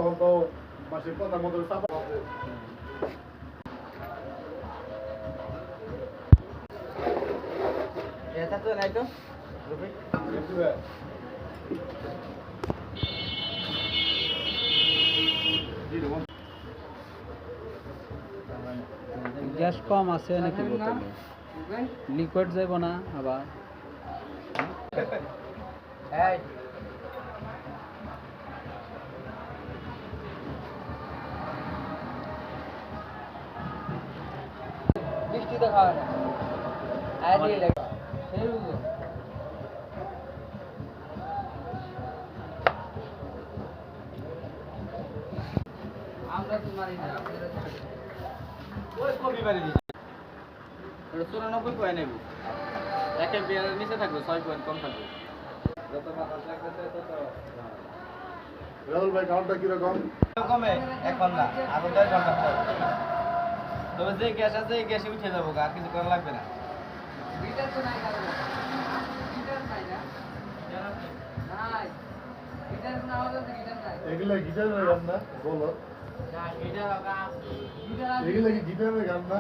হতো মাসের কথা মতো চাপা এটা তো নাই তো গ্যাস কম আছে নাকি বোতলে লিকুইড যাইব না আবার এই বৃষ্টি তো খাওয়া না আয় দিয়ে লাগে সেই বুঝো আমরা তো মারি না আপনারা ওই কবি মারি দিছি 94 পয়েন্ট নেব একে বিয়ারের নিচে থাকবে 6 পয়েন্ট কম থাকবে যত মাথা লাগবে তত রাহুল ভাই কাউন্টটা কিরকম কমে 1 ঘন্টা আর 10 ঘন্টা পর তবে যে গ্যাস আছে এই গ্যাসে উঠে যাবো আর কিছু করা লাগবে না লিটার তো নাই কারণ লিটার নাই না নাই লিটার না হলে তো লিটার নাই এগুলা গিটারের গান না বলো না লিটার এগুলা কি গিটারের গান না